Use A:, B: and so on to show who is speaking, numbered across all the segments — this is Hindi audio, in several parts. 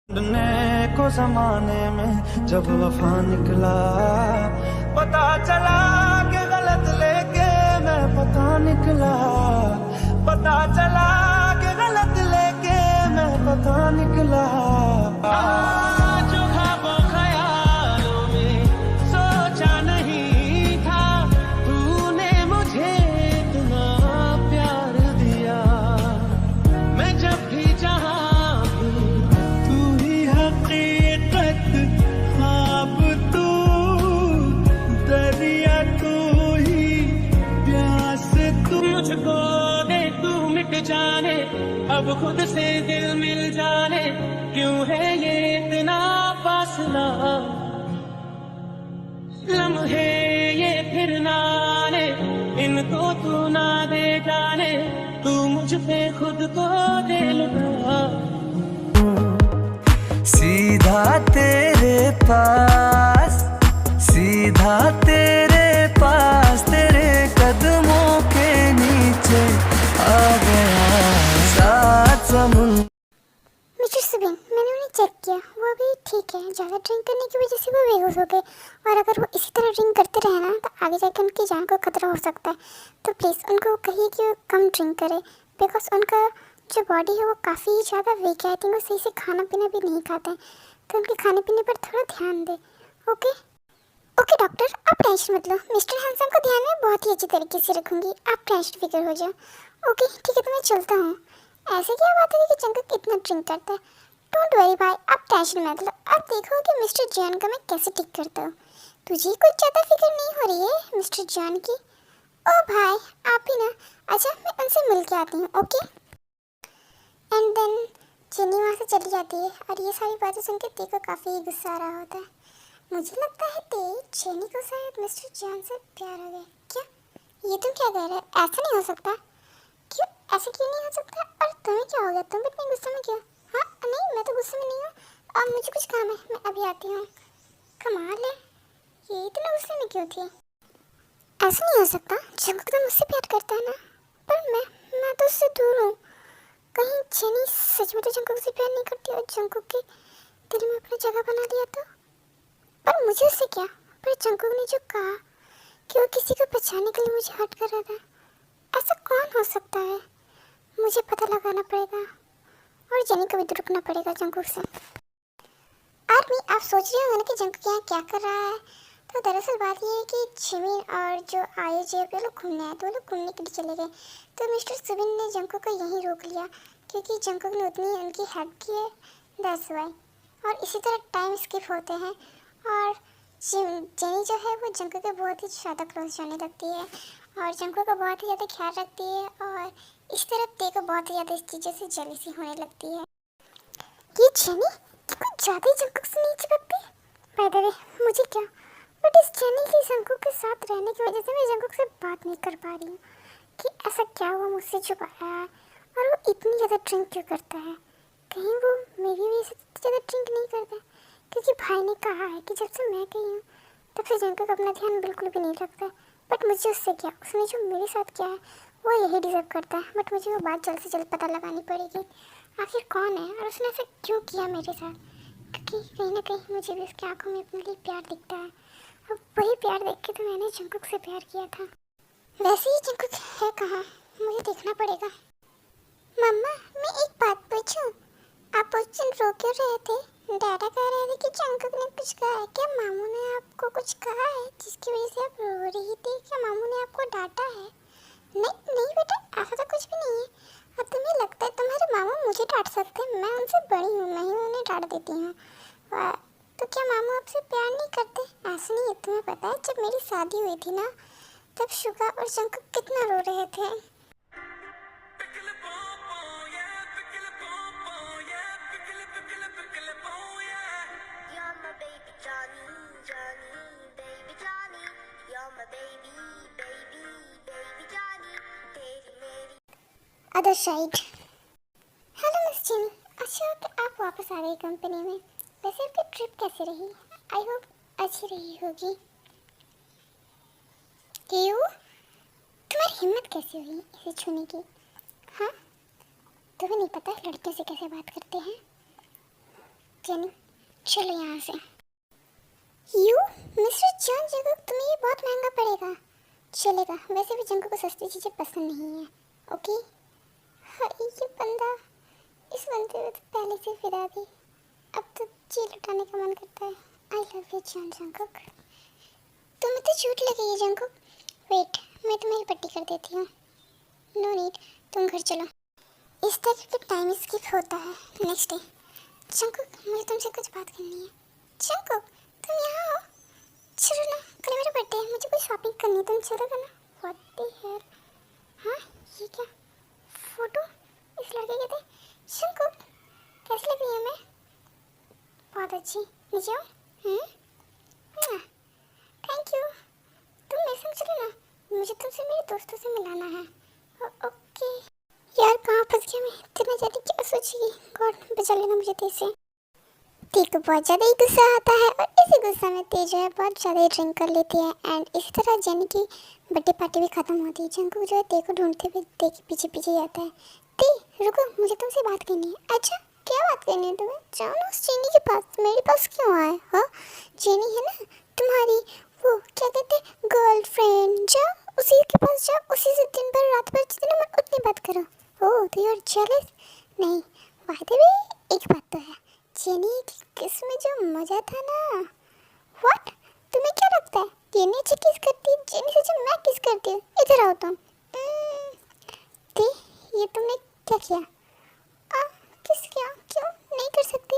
A: ढूंढने को जमाने में जब वफा निकला, पता चला कि गलत लेके मैं पता निकला। पता चला कि गलत लेके मैं पता निकला। जो ख्वाबों ख्यालों में सोचा नहीं था, तूने मुझे इतना प्यार दिया। मैं जब भी जहाँ मुझको दे तू मिट जाने, अब खुद से दिल मिल जाने। क्यों है ये इतना फासला, लम्हे ये फिर ना आने, इनको तू ना दे जाने। तू मुझ पे खुद को दे लुटा, सीधा तेरे पास, सीधा तेरे पास, तेरे कदमों के नीचे आ गया सात समुंदर।
B: मिस्टर सुबिन, मैंने उन्हें चेक किया, वो अभी ठीक है। ज़्यादा ड्रिंक करने की वजह से वो बेहोश हो गए, और अगर वो इसी तरह ड्रिंक करते रहे ना तो आगे जाकर उनकी जान को खतरा हो सकता है। तो प्लीज़ उनको कहिए कि वो कम ड्रिंक करे, बिकॉज उनका जो बॉडी है वो काफ़ी ज़्यादा वीक है। आई थिंक वो सही से खाना पीना भी नहीं खाते हैं, तो उनके खाने पीने पर थोड़ा ध्यान दें। ओके ओके डॉक्टर, आप टेंशन मत लो। मिस्टर हैंडसम को ध्यान में बहुत ही अच्छी तरीके से रखूँगी, आप टेंशन फिक्र हो जाओ। ओके ठीक है, तो मैं चलता हूँ। ऐसे क्या बात है कि जंगल इतना ड्रिंक करता है? डोंट वरी भाई, आप टेंशन मत लो। अब देखो कि मिस्टर जॉन का मैं कैसे ठीक करता हूँ। तुझे कुछ ज़्यादा फिक्र नहीं हो रही है मिस्टर जॉन की? ओ भाई आप ही ना, अच्छा मैं उनसे मिल के आती हूँ। ओके एंड देन चीनी वहाँ से चली जाती है, और ये सारी बातें सुन के ते को काफ़ी गुस्सा आ रहा होता है। मुझे लगता है ते चीनी को शायद मिस्टर जॉन से प्यार हो गया। क्या ये तुम क्या कह रहे हो? ऐसा नहीं हो सकता। क्यों ऐसे क्यों नहीं हो सकता? और तुम्हें क्या हो गया? तुम इतने गुस्से में क्यों? हाँ नहीं, मैं तो गुस्से में नहीं हूँ। अब मुझे कुछ काम है, मैं अभी आती हूँ। कमाल है, ये इतना गुस्से में क्यों थी? ऐसा नहीं हो सकता, जंकुक तो मुझसे प्यार करता है ना। पर मैं तो उससे दूर हूँ। कहीं चीनी सच में तो जंकुक से प्यार नहीं करती और जंकुक के दिल में अपनी जगह बना लिया तो? पर मुझे उससे क्या? पर जंकुक ने जो कहा कि वो किसी को बचाने के लिए मुझे हर्ट कर रहा था, ऐसा कौन हो सकता है? मुझे पता लगाना पड़ेगा, और जेनी को भी रुकना पड़ेगा जंकुक से। आर्मी, आप सोच रहे होंगे ना कि जंकुक यहाँ क्या कर रहा है। तो दरअसल बात ये है कि जिमिन और जो आयुजी है वो लोग घूमने आए, तो वो लोग घूमने के लिए चले गए। तो मिस्टर सुबिन ने जंकुक को यहीं रोक लिया, क्योंकि जंकुक ने उतनी उनकी हेल्प की है, दैट्स व्हाई। और इसी तरह टाइम स्किप होते हैं, और जेनी जो है वो जंकुक के बहुत ही ज़्यादा क्लोज जाने लगती है, और जंकुक का बहुत ही ज़्यादा ख्याल रखती है, और इस तरह ते को बहुत ही ज़्यादा इस चीज़ों से जेलसी होने लगती है। ये जेनी कुछ ज़्यादा ही जंकुक से नहीं चिपकती? बाय द वे मुझे क्या, बट इस जेनी की जंकुक के साथ रहने की वजह से मैं जंकुक से बात नहीं कर पा रही हूँ कि ऐसा क्या हुआ मुझसे छुपा रहा है, और वो इतनी ज़्यादा ड्रिंक क्यों करता है? कहीं वो मेरी वजह से ज़्यादा ड्रिंक नहीं करता? क्योंकि भाई ने कहा है कि जब से मैं गई हूँ तब से जंकुक अपना ध्यान बिल्कुल भी नहीं रखता। बट मुझे उससे क्या, उसने जो मेरे साथ किया है वो यही डिज़र्व करता है। बट मुझे वो बात जल्द से जल्द पता लगानी पड़ेगी, आखिर कौन है और उसने ऐसा क्यों किया मेरे साथ। क्योंकि कहीं ना कहीं मुझे भी उसकी आंखों में अपने लिए प्यार दिखता है, और वही प्यार देख के तो मैंने जंकुक से प्यार किया था। वैसे ही जंकुक है कहाँ, मुझे देखना पड़ेगा। मम्मा मैं एक बात पूछूं? आप उस दिन रो क्यों रहे थे? डैडा कह रहे थे कि जंकुक ने कुछ कहा है। क्या मामू ने आपको कुछ कहा है जिसकी वजह से आप रो रही थी? क्या मामू ने आपको डांटा है? नहीं नहीं बेटा, ऐसा तो कुछ भी नहीं है। अब तुम्हें लगता है तुम्हारे मामू मुझे डांट सकते हैं? मैं उनसे बड़ी हूँ, मैं ही उन्हें डांट देती हूँ। तो क्या मामू आपसे प्यार नहीं करते? ऐसा नहीं है, तुम्हें पता है जब मेरी शादी हुई थी ना तब शुगा और जंकुक कितना रो रहे थे। Other side. हेलो मिस चीनी, अच्छा कि आप वापस आ गई कंपनी में। वैसे आपकी ट्रिप कैसी रही? आई होप अच्छी रही होगी। क्यों, तुम्हारी हिम्मत कैसे हुई इसे छूने की? हाँ तुम्हें नहीं पता लड़कियों से कैसे बात करते हैं? जेनी चलो यहाँ से। यू मिस्टर जॉन जंगकुक, तुम्हें ये बहुत महंगा पड़ेगा। चलेगा, वैसे भी जंगकुक को सस्ती चीज़ें पसंद नहीं है। ओके। हाँ, ये बंदा, इस बंदे ने तो पहले से फिरा दी, अब तो जी लुटाने का मन करता है। आई लव यू जॉन जंगकुक। तुम्हें तो झूठ लगेगी जंगकुक। वेट, मैं तुम्हारी पट्टी कर देती हूँ। नो नीड, तुम घर चलो। इस तरह का टाइम स्किप होता है। Next day. जंगकुक, मुझे तुमसे कुछ बात करनी है। जंगकुक, तुम यहाँ हो? चलो ना, कल मेरा बर्थडे है, मुझे कोई शॉपिंग करनी है, तुम चलोगे ना? What the hell? हाँ, ये क्या फोटो इस लड़के के थे? जंगकुक, कैसी लग रही है मैं? बहुत अच्छी। नीचे आओ। Thank you. तुम मेरे संग चलो ना, मुझे तुमसे मेरे दोस्तों से मिलाना है। ओके। यार कहाँ फंस गया मैं? इतना जल्दी क्या सोचेगी? गॉड, बचा लेना मुझे तेज से। तेको बहुत ज़्यादा ही गुस्सा आता है और इसी गुस्सा में तेज जो है बहुत ज़्यादा ही ड्रिंक कर लेती है एंड इसी तरह जेनी की बर्थडे पार्टी भी ख़त्म होती है। जंगकुक जो है ते को ढूंढते हुए ते के पीछे पीछे जाता है। ते रुको, मुझे तुमसे बात करनी है। अच्छा, क्या बात करनी है तुम्हें? जाओ ना उस जेनी के पास, मेरे पास क्यों आए? हाँ, जेनी है ना तुम्हारी वो क्या कहते हैं गर्लफ्रेंड, जाओ उसी के पास जाओ, उसी से दिन भर रात भर जितनी मन उतनी बात करो। ओह तो यू आर जेलस? नहीं, वादे भी एक बात तो है, जेनी की किस में जो मजा था ना। व्हाट, तुम्हें क्या लगता है जेनी अच्छी किस करती है? जेनी से जो मैं किस करती हूँ। इधर आओ तुम। ते, ये तुमने क्या किया? किस क्या? क्यों नहीं कर सकती?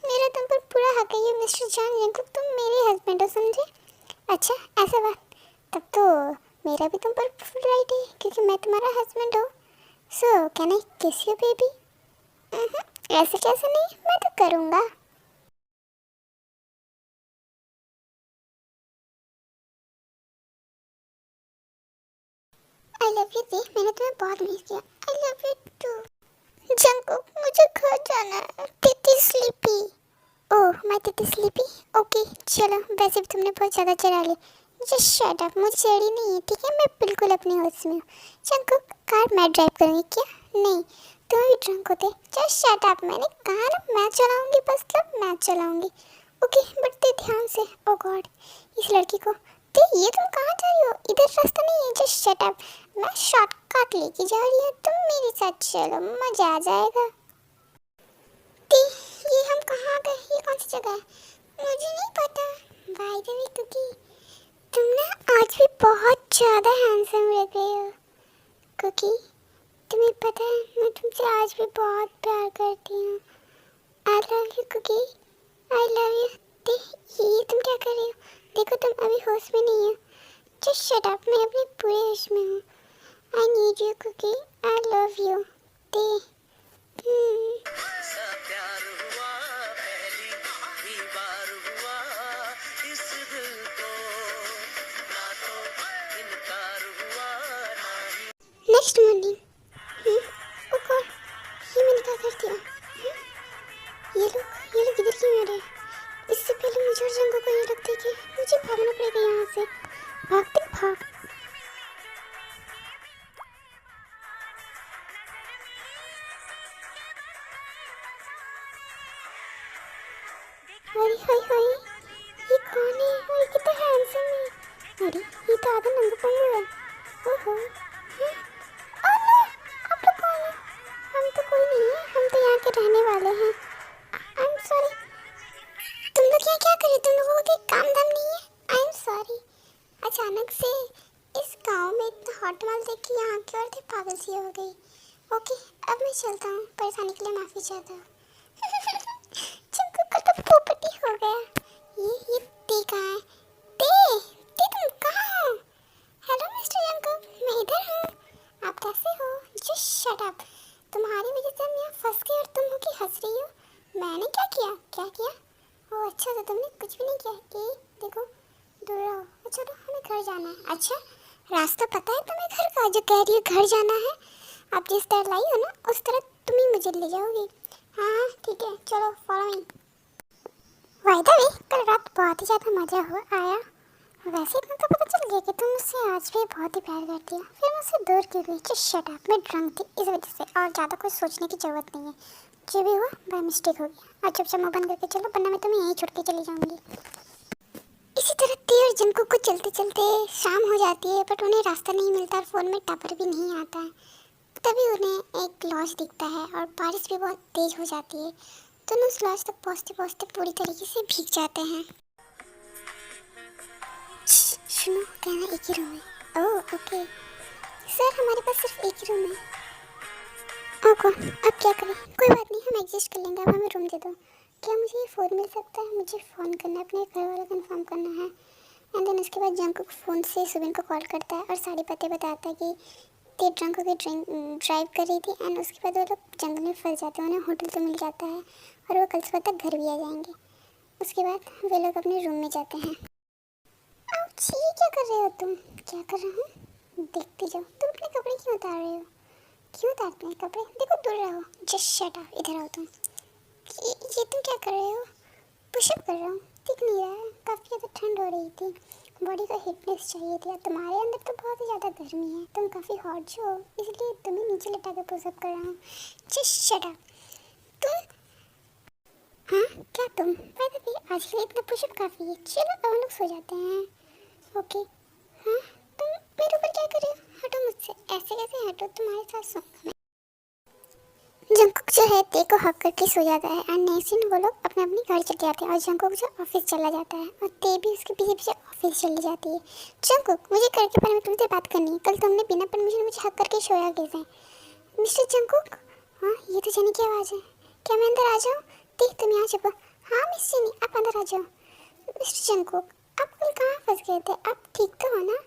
B: मेरा तुम पर पूरा हक है, ये मिस्टर जॉन जंगकुक, तुम मेरे हस्बैंड हो, समझे? अच्छा ऐसा बात, तब तो मेरा भी तुम पर फुल राइट है क्योंकि मैं तुम्हारा हस्बैंड हूँ। सो कैन आई किस यू बेबी? ऐसे कैसे नहीं, मैं तो करूँगा। आई लव यू दी, मैंने तुम्हें बहुत मिस किया। I love you too. Jungkook, मुझे घर जाना है। टिटी स्लीपी। ओह माय टिटी स्लीपी। ओके चलो, वैसे भी तुमने बहुत ज़्यादा चढ़ा ली। जस्ट शट अप, मुझे चढ़ी नहीं है, ठीक है? मैं बिल्कुल अपने होश में हूँ। जंगकुक, कार मैं ड्राइव करूँगी क्या? नहीं, तुम भी ड्रंक होते। जस्ट शट अप, मैंने कहा ना मैं चलाऊँगी, बस कब मैं चलाऊँगी। ओके बढ़ते ध्यान से। ओ गॉड, इस लड़की को। ते ये तुम कहाँ जा रही हो? इधर रास्ता नहीं है। जस्ट शट अप, मैं शॉर्टकट लेके जा रही हूँ, तुम मेरे साथ चलो, मज़ा आ जाएगा। ते ये हम कहाँ आ गए? ये कौन सी जगह है? मुझे नहीं पता। बाय द वे क्योंकि तुम ना आज भी बहुत ज़्यादा हैंडसम लग रहे हो। क्योंकि तुम्हें पता है मैं तुमसे आज भी बहुत प्यार करती हूँ। I love you Cookie, I love you. ये तुम क्या कर रही हो? देखो तुम अभी होश में नहीं हो। जस्ट शट अप, मैं अपने पूरे होश में हूँ। I need you Cookie, I love you. ते
A: प्यार हुआ पहली ही बार हुआ इस दिल को, ना तो इनकार हुआ ना ही।
B: Next morning. ओ गॉड, ये मैंने क्या कर दिया? ये लोग इधर क्यों आ रहे हैं? इससे पहले मुझे और जंगल को ये लगता है कि मुझे भागना पड़ेगा यहाँ से। भागते भाग। अरे हाय हाय, ये कौन है? और ये कितना हैंडसम है। अरे ये तो आधा नंगा पंगा है। ओहो, ओह नो, आप लोग कौन है? हम तो कोई नहीं है, हम तो यहाँ के रहने वाले हैं। आई एम सॉरी। तुम लोग यहाँ क्या कर रहे हो? तुम लोगों को काम धाम नहीं है? आई एम सॉरी। अचानक से इस गांव में इतना हॉट माल देख के यहाँ की औरतें पागल सी हो गई। ओके अब मैं चलता हूँ, परेशानी के लिए माफ़ी चाहता हूँ। चंकू का तो पोपटी हो गया। ये टी कहाँ है? टी तुम कहाँ हो? हेलो मिस्टर जंकू, मैं इधर हूँ। आप कैसे हो? जस्ट शट अप, तुम्हारी वजह से हम यहाँ फंस गए और तुम हो कि हंस रही हो। मैंने क्या किया? क्या किया? ओह अच्छा, तो तुमने कुछ भी नहीं किया। देखो दूर रहो। चलो हमें घर जाना है। अच्छा रास्ता पता है तुम्हें घर का? जो कह रही हो घर जाना है, आप जिस तरह लाई हो ना उस तरह तुम ही मुझे ले जाओगी। हाँ ठीक है, चलो फॉलो मी। वायदा भी कल रात बहुत ही ज़्यादा मज़ा आया। वैसे इतना तो पता चल गया कि तुम मुझसे आज भी बहुत ही प्यार करती हो, फिर मुझसे दूर क्यों गई? जस्ट शट अप, मैं ड्रंक थी इस वजह से, और ज़्यादा कुछ सोचने की ज़रूरत नहीं है। जो भी हुआ बाय मिस्टेक हो गया, और चुपचाप मुँह बंद करके चलो, वरना मैं तुम्हें यहीं छोड़ के चली जाऊँगी। इसी तरह ते और जंगकुक को चलते चलते शाम हो जाती है, बट उन्हें रास्ता नहीं मिलता और फ़ोन में टावर भी नहीं आता है। तभी उन्हें एक लॉज दिखता है और बारिश भी बहुत तेज़ हो जाती है। दोनों उस लॉज तक पहुँचते पहुँचते पूरी तरीके से भीग जाते हैं। सुनो, कहना एक ही रूम है। ओह ओके सर, हमारे पास सिर्फ एक ही रूम है। ओके, अब क्या करें? कोई बात नहीं, हम एडजस्ट कर लेंगे, अब हमें रूम दे दो। क्या मुझे ये फ़ोन मिल सकता है? मुझे फ़ोन करना है, अपने घर वालों को इन्फॉर्म करना है। एंड देन उसके बाद जंगकुक फ़ोन से सुबिन को कॉल करता है और सारी बातें बताता है कि ते ड्रंक होकर ड्राइव कर रही थी। एंड उसके बाद वो लोग जंगल में फंस जाते हैं, उन्हें होटल तो मिल जाता है और वो कल सुबह तक घर भी आ जाएंगे। उसके बाद वे लोग अपने रूम में जाते हैं। आउच, ये क्या कर रहे हो तुम? क्या कर रहा हूँ? देखते जाओ। तुम अपने कपड़े क्यों उतार रहे हो? क्यों उतारते हैं कपड़े? देखो, दूर रहो। जस्ट शट अप, इधर आओ तुम। ये तुम क्या कर रहे हो? पुशअप कर रहा हूँ। दिख नहीं रहा है? काफ़ी ज़्यादा ठंड हो रही थी, बॉडी को हीटनेस चाहिए थी। तुम्हारे अंदर तो बहुत ही ज़्यादा गर्मी है, तुम काफ़ी हॉट जो हो, इसलिए तुम्हें नीचे लटा कर पुशअप कर रहा हूँ। Just shut up. तुम, हाँ क्या तुम? वैसे भी आज के लिए इतना पुशअप काफ़ी है। चलो अब हम लोग सो जाते हैं। ओके। हाँ, तुम मेरे ऊपर क्या कर रहे हो? हटो मुझसे। ऐसे कैसे हटो? तुम्हारे साथ सोऊंगा मैं। जंगकुक जो है ते को हक करके सो जाता है एंड नेक्स्ट दिन वो लोग अपने अपने घर चले जाते हैं और जंगकुक जो ऑफिस चला जाता है और ते भी उसके पीछे पीछे ऑफिस चली जाती है। जंगकुक, मुझे घर के बारे में तुमसे बात करनी है। कल तुमने बिना परमिशन मुझे हक करके सोया कैसे? मिस्टर जंगकुक, हाँ ये तो जेनी की आवाज़ है। क्या मैं अंदर आ जाऊँ? ते तुम यहाँ छुपो। हाँ मिस जेनी, आप अंदर आ जाओ। मिस्टर जंगकुक, आप कल कहाँ फंस गए थे? आप ठीक तो हो ना?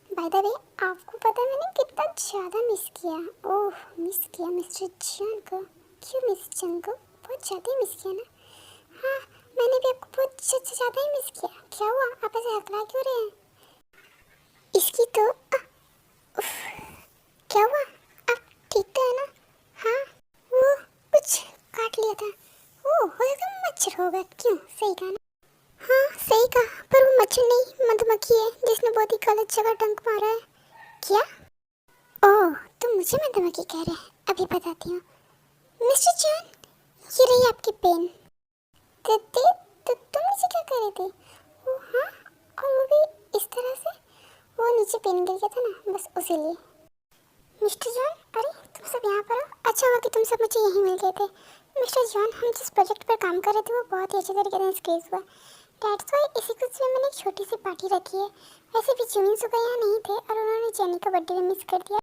B: बाय द वे, आपको पता है मैंने कितना ज़्यादा मिस किया। ओह, मिस किया मिस्टर जॉन को? क्यों मिस जॉन को? बहुत ज़्यादा ही मिस किया ना? हाँ, मैंने भी आपको बहुत ज़्यादा ही मिस किया। क्या हुआ? आप ऐसे हकला क्यों रहे हैं? इसकी तो उफ, क्या हुआ? आप ठीक तो है ना? हाँ, वो कुछ काट लिया था। ओह, हो सकता है मच्छर होगा। क्यों? सही कहा ना? हाँ सही कहा, पर वो मच्छर नहीं, मधुमक्खी है जिसने बहुत ही गलत जगह डंक मारा है। क्या? ओह, तुम मुझे मधुमक्खी कह रहे हैं? अभी बताती हूँ। मिस्टर जॉन, ये रही आपकी पेन। तो तुम नीचे क्या कर रहे थे? ओ हाँ, और वो भी इस तरह से? वो नीचे पेन गिर गया था ना, बस उसी लिए। मिस्टर जॉन, अरे तुम सब यहाँ पर हो? अच्छा हुआ कि तुम सब मुझे यहीं मिल गए थे। मिस्टर जॉन, हम जिस प्रोजेक्ट पर काम कर रहे थे वो बहुत ही अच्छे तरीके से स्केच हुआ। डेट्स वाई इसी कुछ में मैंने एक छोटी सी पार्टी रखी है। वैसे भी जिमिन सुबह यहाँ नहीं थे और उन्होंने जेनी का बर्थडे भी मिस कर दिया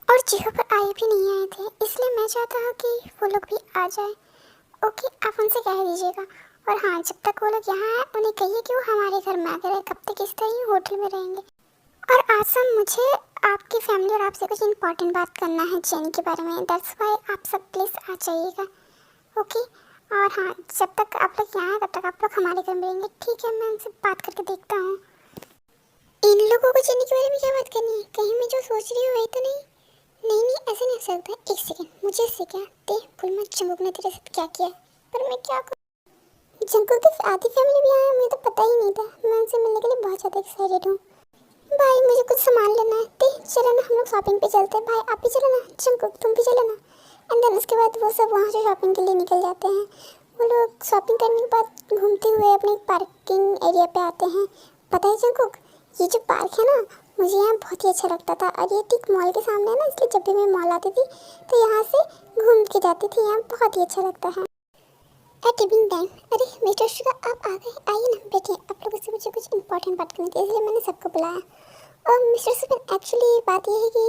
B: और चिहो पर आए भी नहीं आए थे, इसलिए मैं चाहता हूँ कि वो लोग भी आ जाए। ओके, आप उनसे कह दीजिएगा। और हाँ, जब तक वो लोग यहाँ हैं उन्हें कहिए कि वो हमारे घर में आकर कब तक इस तरह ही होटल में रहेंगे। और आज सब मुझे आपकी फैमिली और आपसे कुछ इंपॉर्टेंट बात करना है जेनी के बारे में। दैट्स वाई आप सब प्लीज़ आ जाइएगा। ओके, और हाँ, जब तक आप लोग यहाँ हैं तब तक आप लोग हमारे घर में रहेंगे। ठीक है, मैं उनसे बात करके देखता हूँ। इन लोगों को जेनी के बारे में क्या बात करनी है? कहीं मैं जो सोच रही हूँ वही तो नहीं? नहीं, ऐसे नहीं हो सकता। एक सेकंड, मुझे इससे क्या दे, भूल मत जंगकुक ने तेरे साथ क्या किया। पर मैं क्या करूँ? जंगकुक की आधी फैमिली भी आया, मुझे तो पता ही नहीं था। मैं उनसे मिलने के लिए बहुत ज़्यादा एक्साइटेड हूँ। भाई मुझे कुछ सामान लेना है। ते चलो ना, हम लोग शॉपिंग पे चलते हैं। भाई आप भी चलो ना, जंगकुक तुम भी चलो ना। एंड देन उसके बाद वो सब वहाँ से शॉपिंग के लिए निकल जाते हैं। वो लोग शॉपिंग करने के बाद घूमते हुए अपने पार्किंग एरिया पे आते हैं। पता है जंगकुक, ये जो पार्क है ना, मुझे यहाँ बहुत ही अच्छा लगता था और ये ठीक मॉल के सामने है ना, इसलिए जब भी मैं मॉल आती थी तो यहाँ से घूम के जाती थी। यहाँ बहुत ही अच्छा लगता है। एट इवनिंग टाइम, अरे मिस्टर शुगा आप आ गए, आइए ना बैठिए। आप लोगों से मुझे कुछ इंपॉर्टेंट बात करनी थी, इसलिए मैंने सबको बुलाया। और मिस्टर सुबिन, एक्चुअली बात यह है कि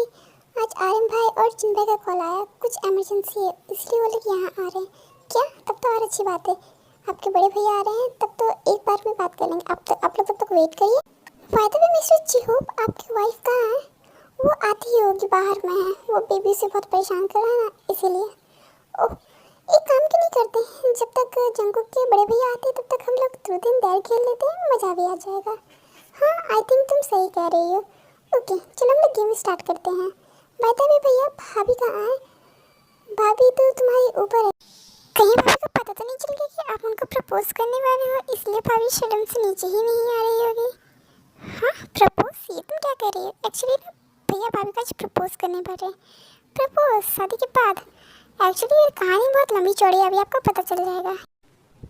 B: आज आर्यन भाई और जिन भाई का कॉल आया, कुछ इमरजेंसी है, इसलिए वो लोग यहाँ आ रहे हैं। क्या? तब तो और अच्छी बात है, आपके बड़े भैया आ रहे हैं, तब तो एक बार में बात कर लेंगे। आप लोग तब तक वेट करिए। बाय द वे मिस्टर चिहोप, आपकी वाइफ कहाँ है? वो आती ही होगी, बाहर में है। वो बेबी से बहुत परेशान कर रहा है ना, इसीलिए। ओह, एक काम क्यों नहीं करते हैं, जब तक जंगकुक के बड़े भैया आते हैं तब तक हम लोग 2 दिन देर खेल लेते हैं, मज़ा भी आ जाएगा। हाँ, आई थिंक तुम सही कह रही हो। ओके चलो हम लोग गेम स्टार्ट करते हैं। बाय द वे भैया, भाभी कहाँ है? भाभी तो तुम्हारी ऊपर है। कहीं भाभी को पता तो नहीं चल गया कि आप उनको प्रपोज करने वाले हो, इसलिए भाभी शर्म से नीचे ही नहीं आ रही होगी। हाँ प्रपोज? ये तुम क्या कर रही हो? एक्चुअली ना भैया भाभी का आज प्रपोज करने वाले हैं। प्रपोज शादी के बाद? एक्चुअली ये कहानी बहुत लंबी चौड़ी है, अभी आपको पता चल जाएगा।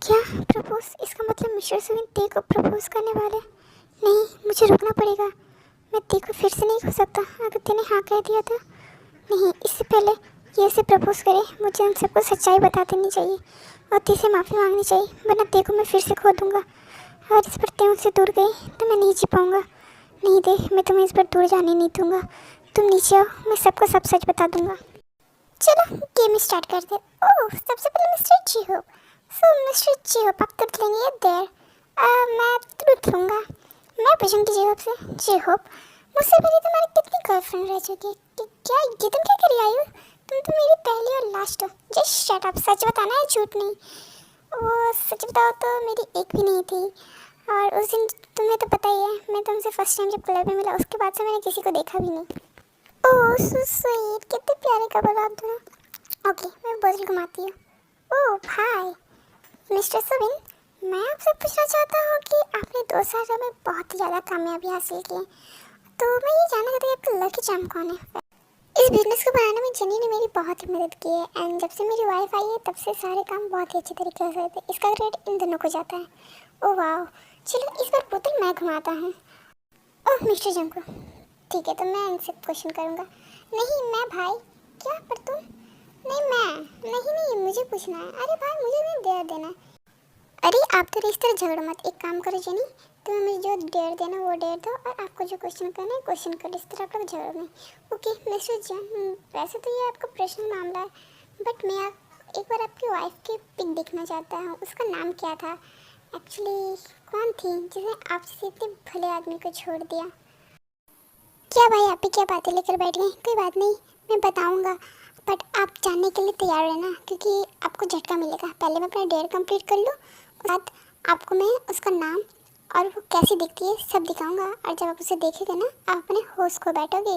B: क्या प्रपोज? इसका मतलब मिस्टर सुविन ते को प्रपोज करने वाले? नहीं, मुझे रुकना पड़ेगा। मैं ते को फिर से नहीं खो सकता अगर तेने हाँ कह दिया तो। नहीं, इससे पहले ये उसे प्रपोज करे मुझे उन सबको सच्चाई बता देनी चाहिए और ते से माफ़ी मांगनी चाहिए, वरना ते को मैं फिर से खो दूँगा। अगर इस पर ते मुझसे दूर गई तो मैं नहीं जी पाऊँगा। नहीं दे, मैं तुम्हें इस पर दूर जाने नहीं दूँगा। तुम नीचे आओ, मैं सबको सब सच बता दूँगा। चलो गेम स्टार्ट कर दे। ओह, सबसे पहले मिस्टर जी होप। सो मिस्टर जी होप, आप तुरंत लेंगे देर? मैं तुरंत लूँगा। मैं पूछूँगी जी होप से। जी होप, मुझसे पहले तुम्हारी कितनी गर्लफ्रेंड रह चुकी है? क्या ये तुम क्या कर रही हो? तुम तो मेरी पहली और लास्ट हो। जस्ट शट अप, सच बताना है, झूठ नहीं। वो सच बताओ तो मेरी एक भी नहीं थी। और उस दिन तुम्हें तो पता ही है, मैं तुमसे फर्स्ट टाइम जब क्लब में मिला उसके बाद से मैंने किसी को देखा भी नहीं। ओह सो स्वीट, कितने प्यारे कपल आप दोनों। ओके, मैं बोतल घुमाती हूँ। ओह भाई मिस्टर सुविन, मैं आपसे पूछना चाहता हूँ कि आपने 2 सालों में बहुत ही ज़्यादा कामयाबी हासिल की है, तो मैं ये जानना चाहती हूँ आपका लकी चार्म कौन है? इस बिजनेस को बनाने में जेनी ने मेरी बहुत ही मदद की है, एंड जब से मेरी वाइफ आई है तब से सारे काम बहुत ही अच्छे तरीके से होते हैं। इसका क्रेडिट इन दोनों को जाता है। ओह वाह, चलो इस बार बोतल मैं घुमाता हूँ। ओह मिस्टर जंको, ठीक है, तो मैं इनसे क्वेश्चन करूँगा। नहीं मैं भाई। क्या पर तुम? नहीं मैं नहीं, मुझे पूछना है। अरे भाई मुझे नहीं डेयर देना। अरे आप तो इस तरह झगड़ो मत। एक काम करो जेनी, तुम्हें मुझे जो डेयर देना वो डेयर दो, और आपको जो क्वेश्चन करना है क्वेश्चन करो। इस तरह आप लोग झगड़ो नहीं। ओके मिस्टर जन, वैसे तो ये आपका पर्सनल मामला है, बट मैं एक बार आपकी वाइफ की पिक देखना चाहता हूँ। उसका नाम क्या था एक्चुअली? कौन थी जिसने आपसे इतने भले आदमी को छोड़ दिया? क्या भाई आप भी क्या बातें लेकर बैठ गए? कोई बात नहीं, मैं बताऊंगा, बट आप जानने के लिए तैयार रहना क्योंकि आपको झटका मिलेगा। पहले मैं अपना डेयर कंप्लीट कर लूँ, उसके बाद आपको मैं उसका नाम और वो कैसी दिखती है सब दिखाऊंगा, और जब आप उसे देखेंगे ना आप अपने होश खो बैठोगे।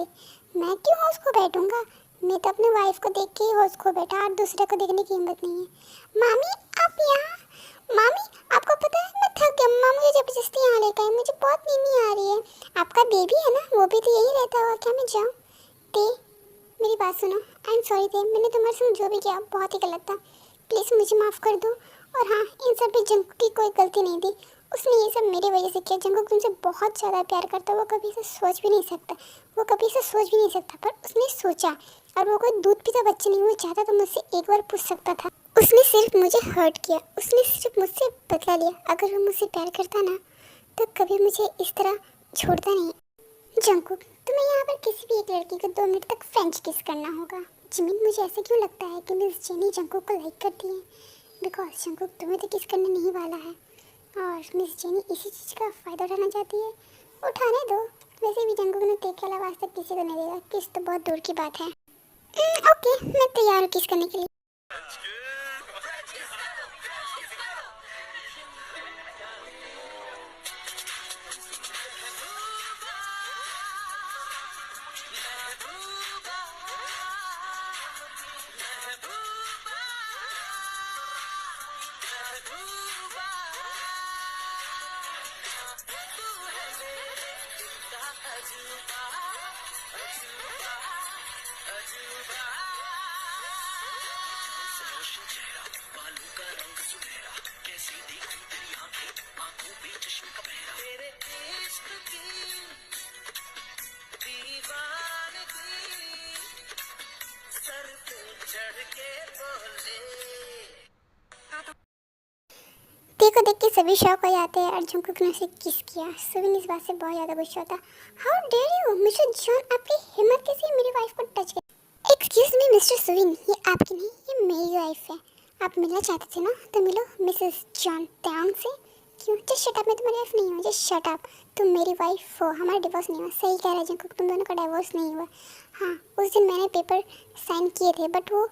B: मैं क्यों होश खो बैठूंगा? मैं तो अपनी वाइफ को देख के ही होश खो बैठा, और दूसरे को देखने की हिम्मत नहीं है। मामी आप यहाँ? मामी आपको पता है मैं थक गया, मम्मा मुझे जबरदस्ती यहाँ लेकर आई, मुझे बहुत नींद आ रही है। आपका बेबी है ना, वो भी तो यही रहता होगा, क्या मैं जाऊँ? ते मेरी बात सुनो, आई एम सॉरी ते, मैंने तुम्हारे साथ जो भी किया बहुत ही गलत था, प्लीज़ मुझे माफ़ कर दो। और हाँ, इन सब में जंकू की कोई गलती नहीं थी, उसने ये सब मेरी वजह से किया। जंकू तुमसे बहुत ज़्यादा प्यार करता, वो कभी इसे सोच भी नहीं सकता, पर उसने सोचा, और वो कोई दूध पीता बच्चा नहीं, वो चाहता तो मुझसे एक बार पूछ सकता था। उसने सिर्फ मुझे हर्ट किया, उसने सिर्फ मुझसे बदला लिया। अगर वो मुझसे प्यार करता ना तो कभी मुझे इस तरह छोड़ता नहीं। जंकुक, तुम्हें यहाँ पर किसी भी एक लड़की को 2 मिनट तक फ्रेंच किस करना होगा। जिमिन, मुझे ऐसे क्यों लगता है कि मिस जेनी जंकुक को लाइक करती है? बिकॉज जंकुक तुम्हें तो किस करने नहीं वाला है, और मिस जेनी इसी चीज़ का फ़ायदा उठाना चाहती है। उठाने दो, वैसे भी जंकुक ने तेरे के अलावा आज तक किसी को नहीं देगा, किस तो बहुत दूर की बात है। ओके, मैं तैयार हूँ किस करने के लिए। को देख के सभी शौक हो जाते हैं और जंकुक ने उसे किस किया। सुविन इस बात से बहुत ज़्यादा गुस्सा था। How dare you mister John, आपकी हिम्मत कैसे मेरी वाइफ को टच कर? एक्सक्यूज मी मिस्टर सुविन, ये आपकी नहीं, ये मेरी वाइफ है। आप मिलना चाहते थे ना, तो मिलो मिसेस जॉन त्यांग से। क्यों? जस्ट शट अप, मैं तुम्हारी वाइफ नहीं हूँ, जस्ट शट अप। तुम मेरी वाइफ हो, हमारा डिवोर्स नहीं हुआ। सही कह रहा है जंकुक, तुम दोनों का डिवोर्स नहीं हुआ। हाँ, उस दिन मैंने पेपर साइन किए थे, बट वो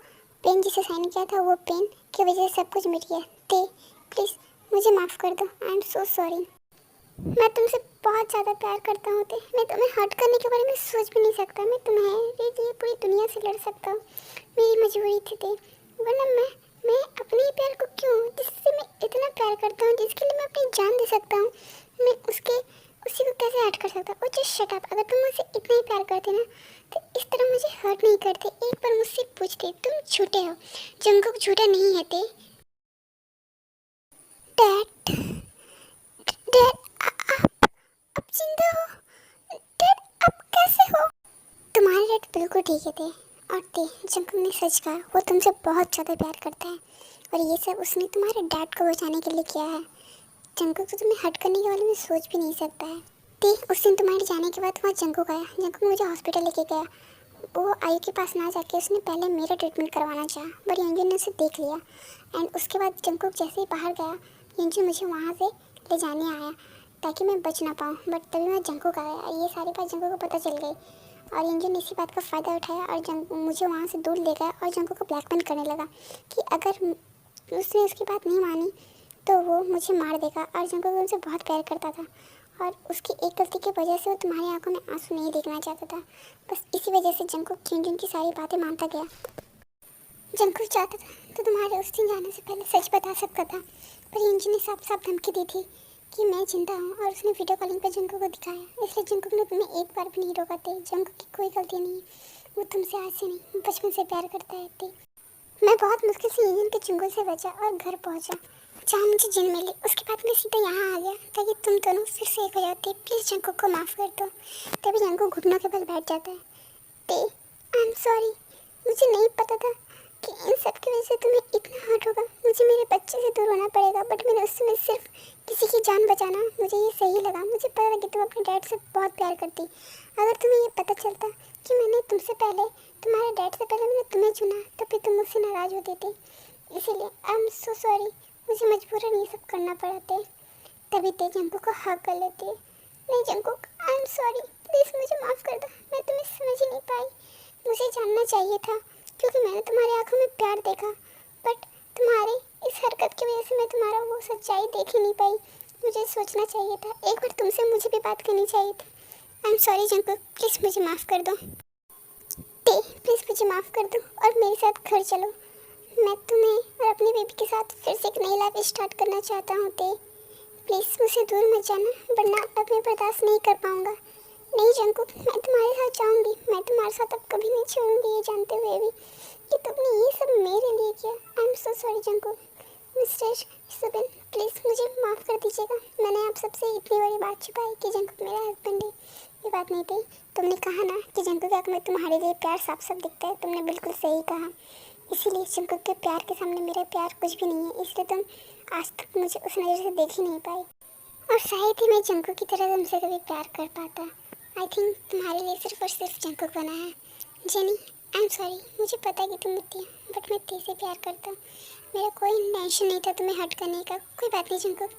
B: पेन जिसे साइन किया था वो पेन की वजह से सब कुछ मिट गया। ते प्लीज़ मुझे माफ़ कर दो, आई एम सो सॉरी। मैं तुमसे बहुत ज़्यादा प्यार करता हूँ ते, मैं तुम्हें हर्ट करने के बारे में सोच भी नहीं सकता। मैं तुम्हारे लिए पूरी दुनिया से लड़ सकता हूँ, मेरी मजबूरी थी ते, वरना मैं अपने ही प्यार को क्यों, जिससे मैं इतना प्यार करता हूँ, जिसके लिए मैं अपनी जान दे सकता हूँ, मैं उसी को कैसे हर्ट कर सकता हूँ? Just shut up. अगर तुम मुझसे इतना ही प्यार करते ना तो इस तरह मुझे हर्ट नहीं करते। एक बार मुझसे पूछते तुम झूठे हो, जंगकुक झूठा नहीं है ते। डैड, डैड आप अब जिंदा हो? डैड आप कैसे हो? तुम्हारे डैड बिल्कुल ठीक है थे। और ते जंगकुक ने सच कहा, वो तुमसे बहुत ज़्यादा प्यार करता है और ये सब उसने तुम्हारे डैड को बचाने के लिए किया है। जंगकुक तो तुम्हें हर्ट करने के बारे में सोच भी नहीं सकता है। ते उस दिन तुम्हारे जाने के बाद वहाँ जंगकुक आया। जंगकुक मुझे हॉस्पिटल लेके गया। वो आयु के पास ना जाके उसने पहले मेरा ट्रीटमेंट करवाना चाहा, पर यंजन ने उसे देख लिया। एंड उसके बाद जंगकुक जैसे ही बाहर गया, यंजन मुझे वहाँ से ले जाने आया ताकि मैं बच ना पाऊँ। बट तभी मैं जंगकुक आया और ये सारी बात जंगकुक को पता चल गई और यंजन ने इसी बात का फ़ायदा उठाया और मुझे वहाँ से दूर ले गया और जंगकुक को ब्लैकमेल करने लगा कि अगर उसने उसकी बात नहीं मानी तो वो मुझे मार देगा। और जंगकुक उनसे बहुत प्यार करता था और उसकी एक गलती की वजह से वो तुम्हारी आंखों में आंसू नहीं देखना चाहता था। बस इसी वजह से जंगकुक यंजन की सारी बातें मानता गया। जंगकुक चाहता था तो तुम्हारे उस दिन जाने से पहले सच बता सकता था, पर यंजन ने साफ साफ धमकी दी थी कि मैं जिंदा हूँ और उसने वीडियो कॉलिंग पर जंगकुक को दिखाया। इसलिए जंगकुक ने तुम्हें एक बार भी नहीं रोका थे। जंगकुक की कोई गलती नहीं है, वो तुमसे आज से नहीं बचपन से प्यार करता है थे। मैं बहुत मुश्किल से यंजन के चुंगल से बचा और घर पहुंचा जहाँ मुझे जिन मिली। उसके बाद मैं सीधा यहाँ आ गया ताकि तुम दोनों फिर से एक हो जाते। प्लीज़ जंगकुक को माफ़ कर दो। तभी जंगकुक घुटनों के बल बैठ जाता है। ते आई एम सॉरी, मुझे नहीं पता था कि इन सब की वजह से तुम्हें इतना हर्ट होगा। मुझे मेरे बच्चे से दूर होना पड़ेगा, बट मैंने उस समय सिर्फ किसी की जान बचाना मुझे ये सही लगा। मुझे पता था कि तुम अपने डैड से बहुत प्यार करती। अगर तुम्हें ये पता चलता कि मैंने तुमसे पहले, तुम्हारे डैड से पहले मैंने तुम्हें चुना, तो फिर तुम मुझसे नाराज़ होती थी। इसीलिए आई एम सो सॉरी, मुझे मजबूरन ये सब करना पड़ा थे। तभी ते जंगकुक को हक कर लेती है। नहीं Jungkook, I am sorry, please मुझे माफ़ कर दो। मैं तुम्हें समझ ही नहीं पाई। मुझे जानना चाहिए था क्योंकि मैंने तुम्हारी आंखों में प्यार देखा, बट तुम्हारी इस हरकत की वजह से मैं तुम्हारा वो सच्चाई देख ही नहीं पाई। मुझे सोचना चाहिए था, एक बार तुमसे मुझे भी बात करनी चाहिए थी। आई एम सॉरी जंगकुक, प्लीज़ मुझे माफ़ कर दो। ते प्लीज़ मुझे माफ़ कर दो और मेरे साथ घर चलो। मैं तुम्हें और अपनी बेबी के साथ फिर से एक नई लाइफ स्टार्ट करना चाहता हूँ। ते प्लीज़ मुझे दूर मत जाना, वरना अब मैं बर्दाश्त नहीं कर पाऊँगा। नहीं जंगकुक, मैं तुम्हारे साथ जाऊँगी। मैं तुम्हारे साथ अब कभी नहीं छोड़ूंगी, ये जानते हुए भी कि तुमने ये सब मेरे लिए किया। I am so sorry Jungkook. Mister Subin, please मुझे माफ़ कर दीजिएगा। मैंने आप सबसे इतनी बड़ी बात छुपाई कि जंगकुक मेरा हस्बैंड है। ये बात नहीं थी। तुमने कहा ना कि जंगकुक की आँख में तुम्हारे लिए प्यार साफ साफ दिखता है, तुमने बिल्कुल सही कहा। इसीलिए जंगकुक के प्यार के सामने मेरा प्यार कुछ भी नहीं है। इसलिए तुम आज तक मुझे उस नज़र से देख ही नहीं पाई और शायद ही मैं जंगकुक की तरह तुमसे कभी प्यार कर पाता। आई थिंक तुम्हारे लिए सिर्फ और सिर्फ जंगकुक बना है। जेनी, आई एम सॉरी, मुझे पता है कि तुम मिलती हो, बट मैं तेरे से प्यार करता हूँ। मेरा कोई इंटेंशन नहीं था तुम्हें हर्ट करने का। कोई बात नहीं जंगकुक,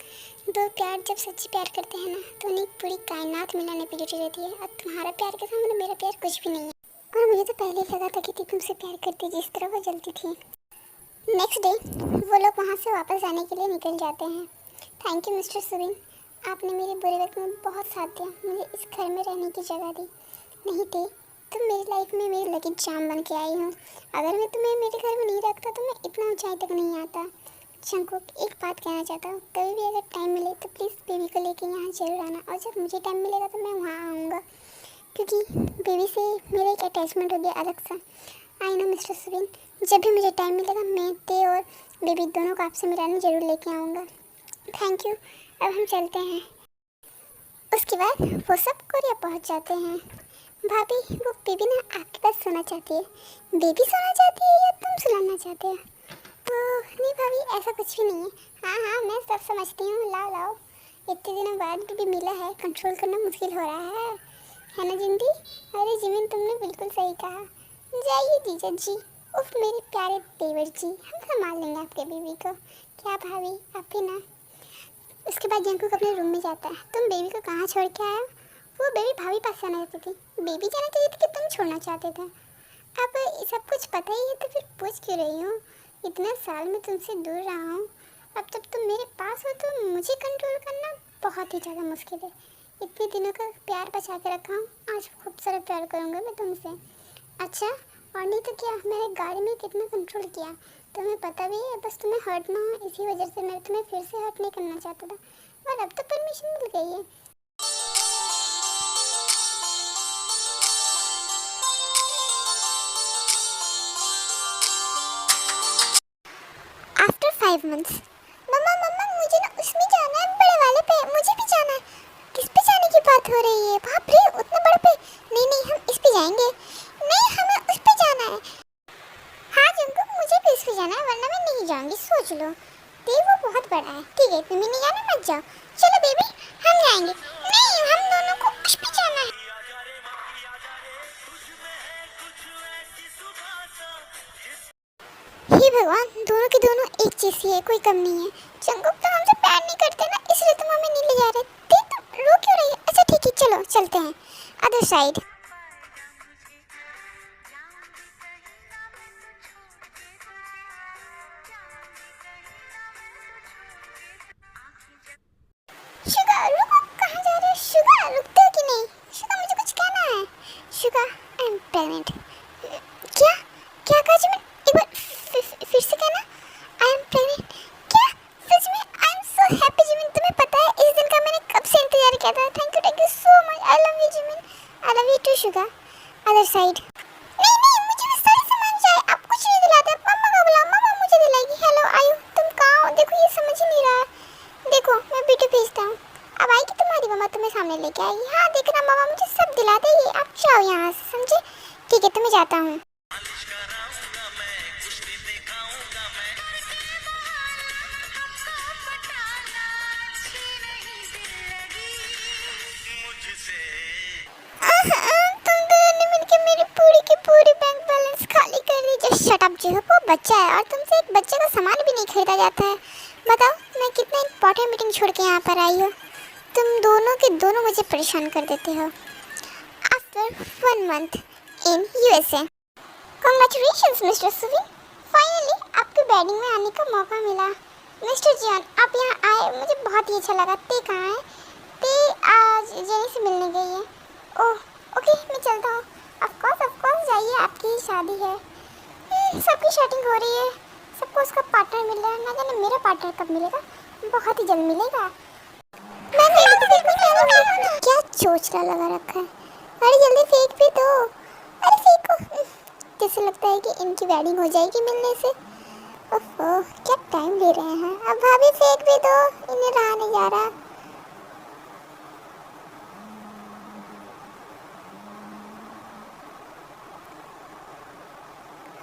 B: दो प्यार जब सच्ची प्यार करते हैं ना तो उन्हें पूरी कायनात मिलाने पर जुटी रहती है। अब तुम्हारा प्यार के सामने मेरा प्यार कुछ भी नहीं है। और मुझे तो पहले ही लगा था कि तुमसे प्यार करती जिस तरह वो जलती थी। नेक्स्ट डे वो लोग वहाँ से वापस आने के लिए निकल जाते हैं। थैंक यू मिस्टर सुबिन, आपने मेरे बुरे वक्त में बहुत साथ दिया, मुझे इस घर में रहने की जगह दी। नहीं थे तुम मेरी लाइफ में मेरी लकी चाम बन के आई हो। अगर मैं तुम्हें मेरे घर में नहीं रखता तो मैं इतना ऊंचाई तक नहीं आता। जंगकुक, एक बात कहना चाहता हूँ, कभी भी अगर टाइम मिले तो प्लीज़ बेबी को लेके यहाँ जरूर आना, और जब मुझे टाइम मिलेगा तो मैं वहाँ आऊँगा, क्योंकि बेबी से मेरा एक अटैचमेंट हो गया अलग सा। आई नो मिस्टर सुबिन, जब भी मुझे टाइम मिलेगा मैं ते और बेबी दोनों को आपसे मिलाने ज़रूर लेके आऊँगा। थैंक यू, अब हम चलते हैं। उसके बाद वो सब कोरिया पहुंच जाते हैं। भाभी, वो बेबी ना आपके पास सोना चाहती है। बेबी सोना चाहती है या तुम सुलाना चाहते हो? तो नहीं भाभी, ऐसा कुछ भी नहीं है। हाँ हाँ, मैं सब समझती हूँ। लाओ लाओ, इतने दिनों बाद बेबी मिला है, कंट्रोल करना मुश्किल हो रहा है ना जिंदी? अरे जिमिन, तुमने बिल्कुल सही कहा। जाइए जीजा जी। उफ मेरे प्यारे देवर जी, हम संभाल लेंगे आपके बेबी को। क्या भाभी, आप भी ना। उसके बाद जंगकुक अपने रूम में जाता है। तुम बेबी को कहाँ छोड़ के आए? वो बेबी भाभी पास जाना चाहती थी। बेबी जाना चाहिए था कि तुम छोड़ना चाहते थे? अब सब कुछ पता ही है तो फिर पूछ क्यों रही हो? इतने साल में तुमसे दूर रहा हूँ, अब जब तुम मेरे पास हो तो मुझे कंट्रोल करना बहुत ही ज़्यादा मुश्किल है। इतने दिनों का प्यार बचा के रखा हूँ, आज खूब सारा प्यार करूँगा मैं तुमसे। अच्छा, और नहीं तो क्या, मैंने गाड़ी में कितना कंट्रोल किया तुम्हें पता भी है। बस तुम्हें हर्ट ना हो इसी वजह से मैं तुम्हें फिर से हर्ट नहीं करना चाहता था, और अब तो परमिशन मिल गई है। मंथ्स। मम्मा मम्मा मुझे ना उसमें जाना है, बड़े वाले पे, मुझे भी जाना है। किस पे जाने की बात हो रही है? बाप रे, उतना बड़े पे? नहीं नहीं, हम इस पे जाएंगे। नहीं, हमें उस पे जाना है। हाँ जंकुक, मुझे भी इस पे जाना है, वरना मैं नहीं जाऊंगी, सोच लो। देव वो बहुत बड़ा है। ठीक है, तुम्हें नहीं जाना मत जाओ। चलो बेबी, हम जाएंगे। नहीं, हम दोनों को उस पे जाना है। हे भगवान, दोनों के दोनों एक जैसी है, कोई कम नहीं है। जंकुक तो हमसे प्यार नहीं करते ना, इसलिए तुम हमें नहीं ले जा रहे थे। तुम रो क्यों रही है? अच्छा ठीक है, चलो चलते हैं अदर साइड। शुगा रुको, कहाँ जा रहे हो? शुगा रुकते हो कि नहीं? शुगा मुझे कुछ कहना है। Suga I am pregnant. क्या क्या कहा जी? मैं एक बार फिर से कहना। I am pregnant. क्या सच में? I am so happy Jimin. तुम्हें पता है इस दिन का मैंने कब से इंतजार किया था। Thank you so much. I love you Jimin. I love you too Suga. Other side. नहीं नहीं, मुझे भी सारी सामान चाहिए। आप कुछ नहीं दिलाते। मम्मा को बुलाओ, मम्मा मुझे दिलाएगी। हेलो आयु, तुम कहाँ हो? देखो ये समझ ही नहीं रहा है। देखो मैं वीडियो भेजता हूँ, अब आएगी तुम्हारी मम्मा, तुम्हें सामने लेके आएगी। हाँ देखना, मम्मा मुझे सब दिला देगी। आप जाओ यहाँ से, समझे? ठीक है, तो मैं जाता हूँ। तुम दोनों ने मिलकर मेरी पूरी की पूरी बैंक बैलेंस खाली कर दी। जस्ट शट अप जी, वो बच्चा है और तुमसे एक बच्चे का सामान भी नहीं खरीदा जाता है। बताओ मैं कितना इंपॉर्टेंट मीटिंग छोड़ के यहाँ पर आई हूँ। तुम दोनों के दोनों मुझे परेशान कर देते हो। After 1 month in USA। Congratulations mister Suvin, finally आपके वेडिंग में आने का मौका मिला। मिस्टर जियान, आप यहाँ आए, मुझे बहुत ही अच्छा लगा। ते कहाँ है? ते आज जेनी से मिलने गई है। ओह ओके, मैं चलता हूँ। ऑफ कोर्स जाइए, आपकी ही शादी है। सबकी सेटिंग हो रही है, सबको उसका पार्टनर मिल रहा है। ना जाने मेरा पार्टनर कब मिलेगा, बहुत ही जल्द मिलेगा। क्या चोचला लगा रखा है? अरे जल्दी फेंक भी दो। अरे फेंको। जैसे लगता है कि इनकी वेडिंग हो जाएगी मिलने से। ओहो, क्या टाइम ले रहे हैं। अब भाभी फेंक भी दो, इन्हें रहा नहीं जा रहा।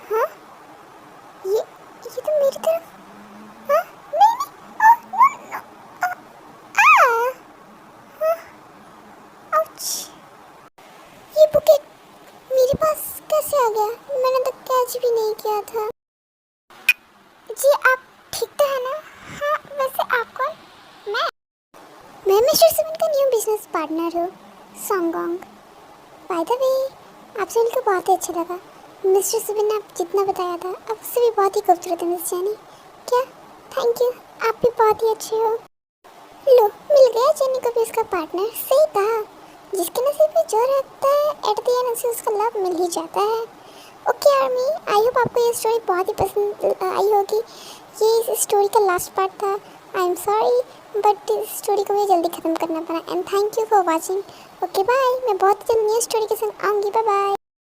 B: हाँ ये तो मेरी तरफ। हाँ नहीं नहीं, नो नो। आउच, ये बुके मेरे पास कैसे आ गया? मैंने तो कैच भी नहीं किया था। जी आप ठीक तो है ना? हाँ वैसे आप कौन? मैं मिस्टर सुमिन का न्यू बिजनेस पार्टनर हूँ, सोंगोंग। बाय द वे, आपसे मिलकर बहुत ही अच्छा लगा। मिस्टर सुमिन ने आप जितना बताया था, आप उससे भी बहुत ही खूबसूरत है मिस जेनी। क्या? थैंक यू, आप भी बहुत ही अच्छे हो। लो, मिल गया जेनी को भी उसका पार्टनर। सही कहा, जिसके नसीब में जो रहता है एट द एंड उसे उसका लव मिल ही जाता है। ओके आर्मी, आई होप आपको ये स्टोरी बहुत ही पसंद आई होगी। ये इस स्टोरी का लास्ट पार्ट था। आई एम सॉरी बट इस स्टोरी को मुझे जल्दी ख़त्म करना पड़ा। And thank you for watching. Okay bye, मैं बहुत जल्द न्यू स्टोरी के संग आऊँगी। Bye bye.